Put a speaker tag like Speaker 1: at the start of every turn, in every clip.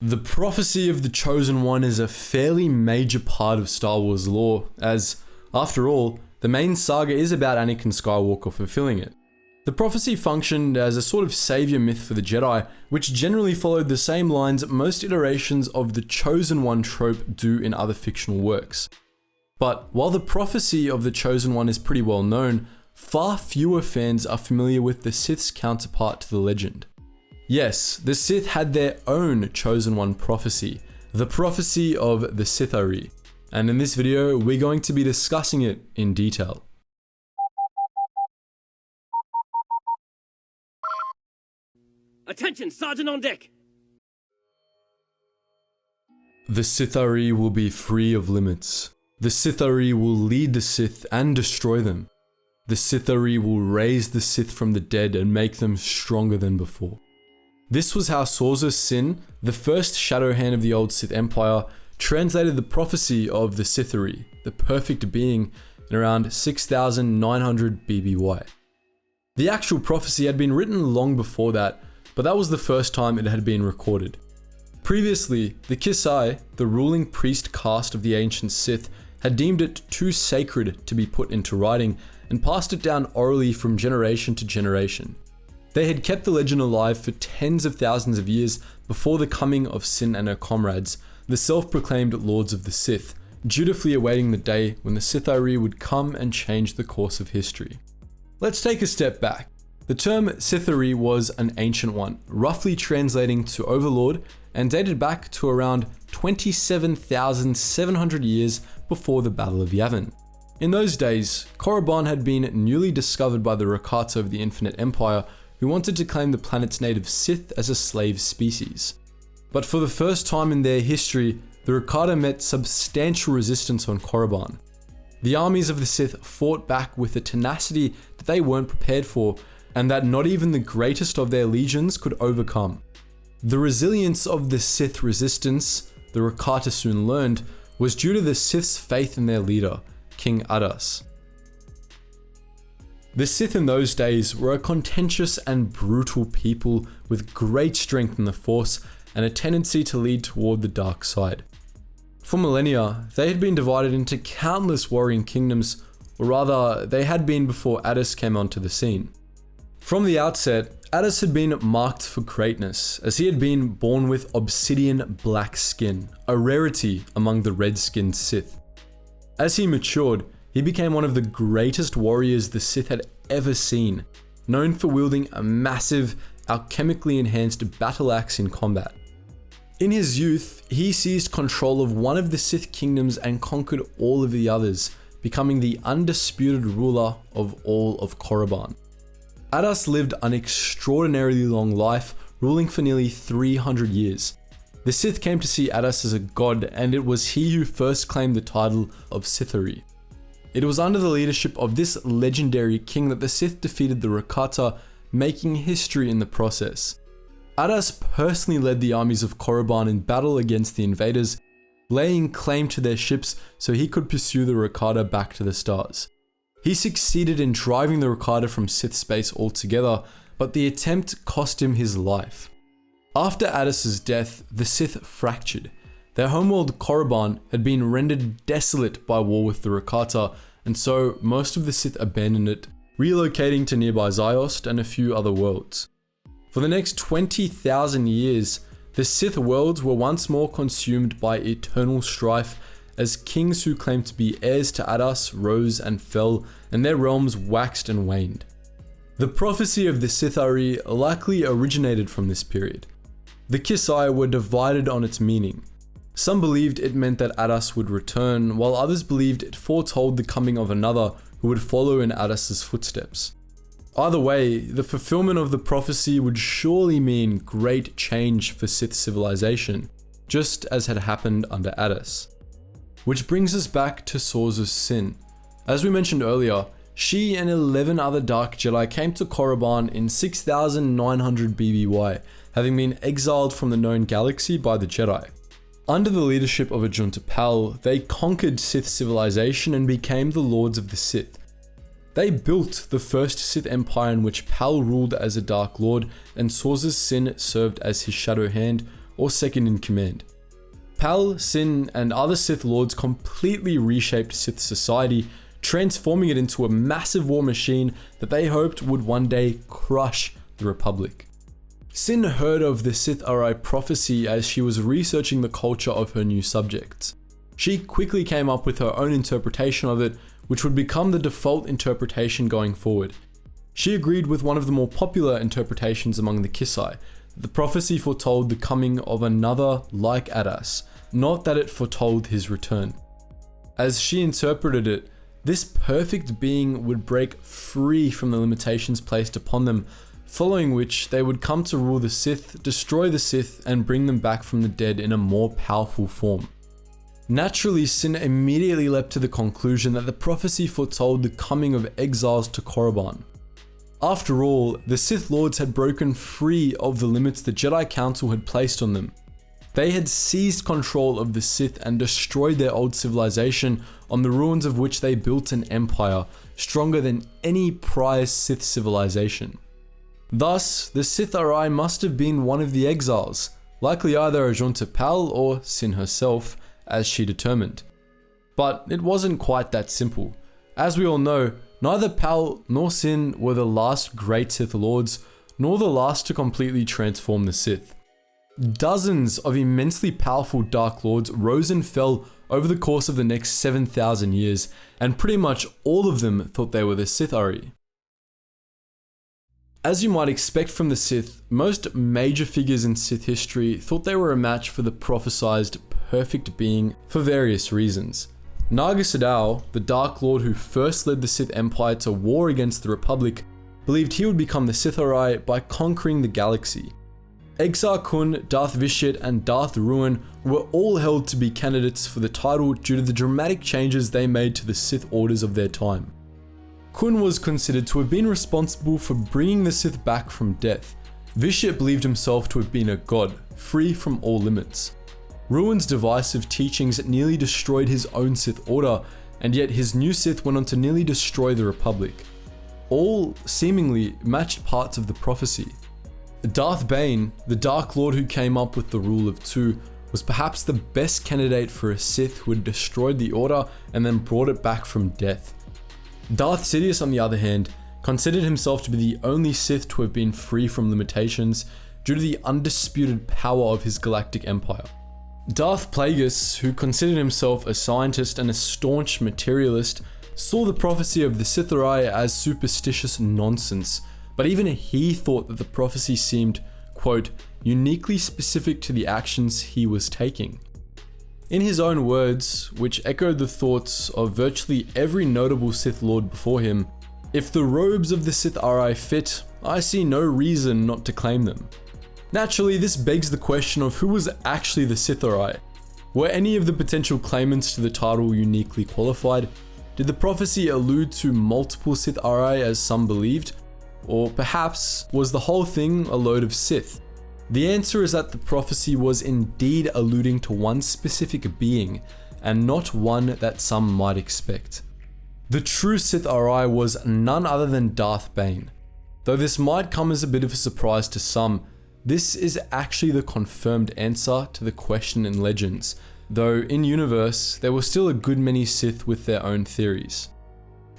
Speaker 1: The prophecy of the Chosen One is a fairly major part of Star Wars lore, as, after all, the main saga is about Anakin Skywalker fulfilling it. The prophecy functioned as a sort of savior myth for the Jedi, which generally followed the same lines most iterations of the Chosen One trope do in other fictional works. But while the prophecy of the Chosen One is pretty well known, far fewer fans are familiar with the Sith's counterpart to the legend. Yes, the Sith had their own Chosen One prophecy, the prophecy of the Sith'ari, and in this video we're going to be discussing it in detail.
Speaker 2: Attention, Sergeant on deck!
Speaker 1: The Sith'ari will be free of limits. The Sith'ari will lead the Sith and destroy them. The Sith'ari will raise the Sith from the dead and make them stronger than before. This was how Sauzur Sin, the first shadow hand of the old Sith Empire, translated the prophecy of the Sith'ari, the perfect being, in around 6900 BBY. The actual prophecy had been written long before that, but that was the first time it had been recorded. Previously, the Geetsly, the ruling priest caste of the ancient Sith, had deemed it too sacred to be put into writing and passed it down orally from generation to generation. They had kept the legend alive for tens of thousands of years before the coming of Sin and her comrades, the self-proclaimed Lords of the Sith, dutifully awaiting the day when the Sith'ari would come and change the course of history. Let's take a step back. The term Sith'ari was an ancient one, roughly translating to overlord, and dated back to around 27,700 years before the Battle of Yavin. In those days, Korriban had been newly discovered by the Rakata of the Infinite Empire, who wanted to claim the planet's native Sith as a slave species. But for the first time in their history, the Rakata met substantial resistance on Korriban. The armies of the Sith fought back with a tenacity that they weren't prepared for, and that not even the greatest of their legions could overcome. The resilience of the Sith resistance, the Rakata soon learned, was due to the Sith's faith in their leader, King Adas. The Sith in those days were a contentious and brutal people with great strength in the Force and a tendency to lead toward the dark side. For millennia, they had been divided into countless warring kingdoms, or rather, they had been before Adas came onto the scene. From the outset, Adas had been marked for greatness, as he had been born with obsidian black skin, a rarity among the red-skinned Sith. As he matured, he became one of the greatest warriors the Sith had ever seen, known for wielding a massive, alchemically enhanced battle axe in combat. In his youth, he seized control of one of the Sith kingdoms and conquered all of the others, becoming the undisputed ruler of all of Korriban. Adas lived an extraordinarily long life, ruling for nearly 300 years. The Sith came to see Adas as a god, and it was he who first claimed the title of Sith'ari. It was under the leadership of this legendary king that the Sith defeated the Rakata, making history in the process. Adas personally led the armies of Korriban in battle against the invaders, laying claim to their ships so he could pursue the Rakata back to the stars. He succeeded in driving the Rakata from Sith space altogether, but the attempt cost him his life. After Adas's death, the Sith fractured. Their homeworld Korriban had been rendered desolate by war with the Rakata, and so most of the Sith abandoned it, relocating to nearby Ziost and a few other worlds. For the next 20,000 years, the Sith worlds were once more consumed by eternal strife as kings who claimed to be heirs to Adas rose and fell, and their realms waxed and waned. The prophecy of the Sith'ari likely originated from this period. The Geetsly were divided on its meaning. Some believed it meant that Adas would return, while others believed it foretold the coming of another who would follow in Adas's footsteps. Either way, the fulfillment of the prophecy would surely mean great change for Sith civilization, just as had happened under Adas. Which brings us back to Sauzur Sin. As we mentioned earlier, she and 11 other Dark Jedi came to Korriban in 6900 BBY, having been exiled from the known galaxy by the Jedi. Under the leadership of Ajunta Pal, they conquered Sith civilization and became the Lords of the Sith. They built the first Sith Empire in which Pal ruled as a Dark Lord and Sauzur Sin served as his shadow hand, or second in command. Pal, Sin, and other Sith Lords completely reshaped Sith society, transforming it into a massive war machine that they hoped would one day crush the Republic. Sin heard of the Sith'ari prophecy as she was researching the culture of her new subjects. She quickly came up with her own interpretation of it, which would become the default interpretation going forward. She agreed with one of the more popular interpretations among the Kisai, that the prophecy foretold the coming of another like Adas, not that it foretold his return. As she interpreted it, this perfect being would break free from the limitations placed upon them, following which they would come to rule the Sith, destroy the Sith, and bring them back from the dead in a more powerful form. Naturally, Sin immediately leapt to the conclusion that the prophecy foretold the coming of exiles to Korriban. After all, the Sith Lords had broken free of the limits the Jedi Council had placed on them. They had seized control of the Sith and destroyed their old civilization, on the ruins of which they built an empire stronger than any prior Sith civilization. Thus, the Sith'ari must have been one of the exiles, likely either Ajunta Pal or Sin herself, as she determined. But it wasn't quite that simple. As we all know, neither Pal nor Sin were the last great Sith Lords, nor the last to completely transform the Sith. Dozens of immensely powerful Dark Lords rose and fell over the course of the next 7,000 years, and pretty much all of them thought they were the Sith'ari. As you might expect from the Sith, most major figures in Sith history thought they were a match for the prophesized perfect being for various reasons. Naga Sadow, the Dark Lord who first led the Sith Empire to war against the Republic, believed he would become the Sith'ari by conquering the galaxy. Exar Kun, Darth Vishit, and Darth Ruin were all held to be candidates for the title due to the dramatic changes they made to the Sith orders of their time. Kun was considered to have been responsible for bringing the Sith back from death. Vishit believed himself to have been a god, free from all limits. Ruin's divisive teachings nearly destroyed his own Sith order, and yet his new Sith went on to nearly destroy the Republic. All seemingly matched parts of the prophecy. Darth Bane, the Dark Lord who came up with the rule of two, was perhaps the best candidate for a Sith who had destroyed the Order and then brought it back from death. Darth Sidious, on the other hand, considered himself to be the only Sith to have been free from limitations due to the undisputed power of his galactic empire. Darth Plagueis, who considered himself a scientist and a staunch materialist, saw the prophecy of the Sith'ari as superstitious nonsense, but even he thought that the prophecy seemed, quote, uniquely specific to the actions he was taking. In his own words, which echoed the thoughts of virtually every notable Sith Lord before him, "If the robes of the Sith'ari fit, I see no reason not to claim them." Naturally, this begs the question of who was actually the Sith'ari. Were any of the potential claimants to the title uniquely qualified? Did the prophecy allude to multiple Sith'ari as some believed? Or perhaps, was the whole thing a load of Sith? The answer is that the prophecy was indeed alluding to one specific being, and not one that some might expect. The true Sith'ari was none other than Darth Bane. Though this might come as a bit of a surprise to some, this is actually the confirmed answer to the question in Legends, though in universe, there were still a good many Sith with their own theories.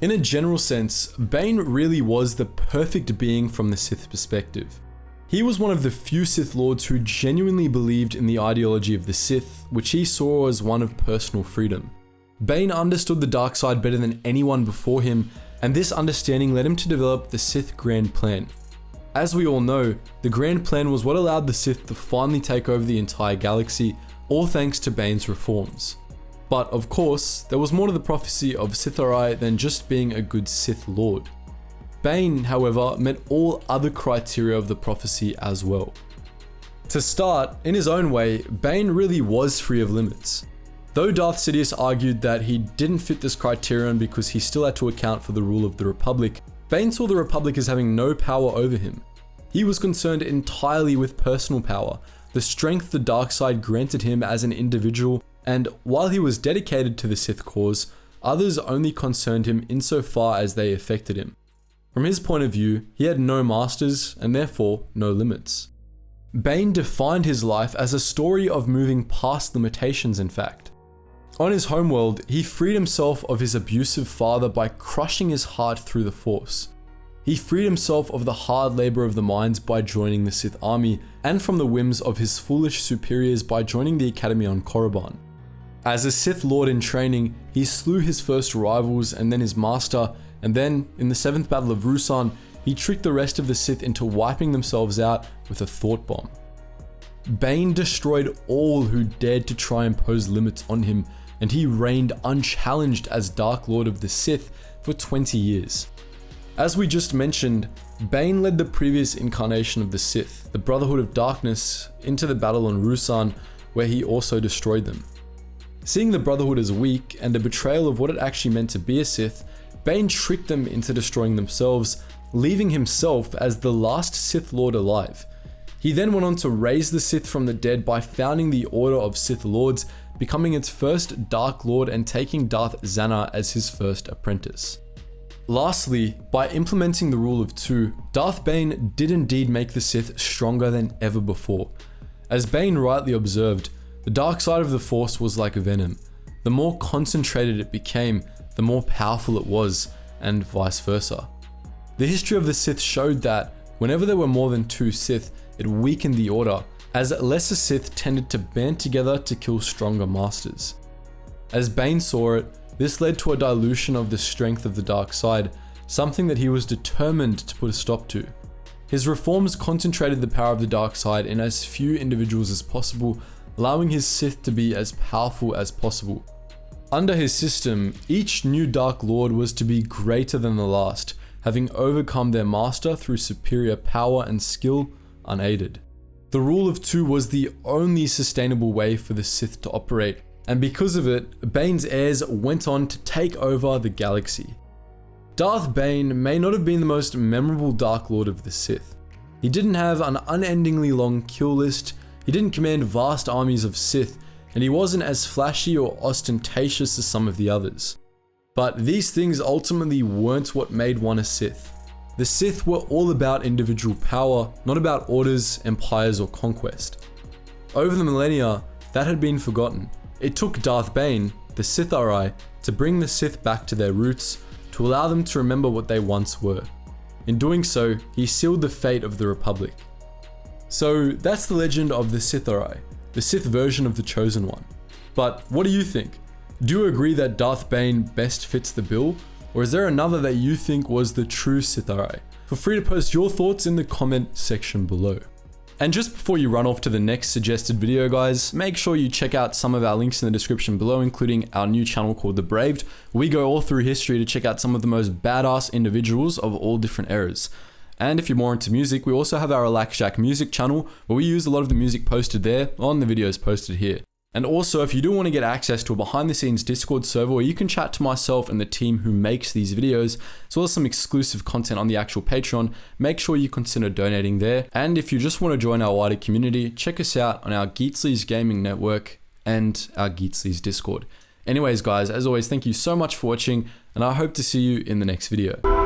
Speaker 1: In a general sense, Bane really was the perfect being from the Sith perspective. He was one of the few Sith Lords who genuinely believed in the ideology of the Sith, which he saw as one of personal freedom. Bane understood the dark side better than anyone before him, and this understanding led him to develop the Sith Grand Plan. As we all know, the Grand Plan was what allowed the Sith to finally take over the entire galaxy, all thanks to Bane's reforms. But of course, there was more to the prophecy of Sith'ari than just being a good Sith Lord. Bane, however, met all other criteria of the prophecy as well. To start, in his own way, Bane really was free of limits. Though Darth Sidious argued that he didn't fit this criterion because he still had to account for the rule of the Republic, Bane saw the Republic as having no power over him. He was concerned entirely with personal power, the strength the dark side granted him as an individual, and while he was dedicated to the Sith cause, others only concerned him insofar as they affected him. From his point of view, he had no masters and therefore no limits. Bane defined his life as a story of moving past limitations, in fact. On his homeworld, he freed himself of his abusive father by crushing his heart through the Force. He freed himself of the hard labor of the mines by joining the Sith army, and from the whims of his foolish superiors by joining the Academy on Korriban. As a Sith Lord in training, he slew his first rivals and then his master, and then, in the 7th Battle of Ruusan, he tricked the rest of the Sith into wiping themselves out with a thought bomb. Bane destroyed all who dared to try and impose limits on him, and he reigned unchallenged as Dark Lord of the Sith for 20 years. As we just mentioned, Bane led the previous incarnation of the Sith, the Brotherhood of Darkness, into the battle on Ruusan, where he also destroyed them. Seeing the Brotherhood as weak and a betrayal of what it actually meant to be a Sith, Bane tricked them into destroying themselves, leaving himself as the last Sith Lord alive. He then went on to raise the Sith from the dead by founding the Order of Sith Lords, becoming its first Dark Lord and taking Darth Xana as his first apprentice. Lastly, by implementing the rule of two, Darth Bane did indeed make the Sith stronger than ever before. As Bane rightly observed, the dark side of the Force was like venom. The more concentrated it became, the more powerful it was, and vice versa. The history of the Sith showed that whenever there were more than two Sith, it weakened the Order, as lesser Sith tended to band together to kill stronger masters. As Bane saw it, this led to a dilution of the strength of the dark side, something that he was determined to put a stop to. His reforms concentrated the power of the dark side in as few individuals as possible, allowing his Sith to be as powerful as possible. Under his system, each new Dark Lord was to be greater than the last, having overcome their master through superior power and skill unaided. The rule of two was the only sustainable way for the Sith to operate, and because of it, Bane's heirs went on to take over the galaxy. Darth Bane may not have been the most memorable Dark Lord of the Sith. He didn't have an unendingly long kill list, he didn't command vast armies of Sith, and he wasn't as flashy or ostentatious as some of the others. But these things ultimately weren't what made one a Sith. The Sith were all about individual power, not about orders, empires, or conquest. Over the millennia, that had been forgotten. It took Darth Bane, the Sith'ari, to bring the Sith back to their roots, to allow them to remember what they once were. In doing so, he sealed the fate of the Republic. So that's the legend of the Sith'ari, the Sith version of the Chosen One. But what do you think? Do you agree that Darth Bane best fits the bill? Or is there another that you think was the true Sith'ari? Feel free to post your thoughts in the comment section below. And just before you run off to the next suggested video, guys, make sure you check out some of our links in the description below, including our new channel called The Braved. We go all through history to check out some of the most badass individuals of all different eras. And if you're more into music, we also have our Relax Jack music channel, where we use a lot of the music posted there on the videos posted here. And also, if you do want to get access to a behind the scenes Discord server where you can chat to myself and the team who makes these videos, as well as some exclusive content on the actual Patreon, make sure you consider donating there. And if you just want to join our wider community, check us out on our Geetsly's gaming network and our Geetsly's Discord. Anyways, guys, as always, thank you so much for watching, and I hope to see you in the next video.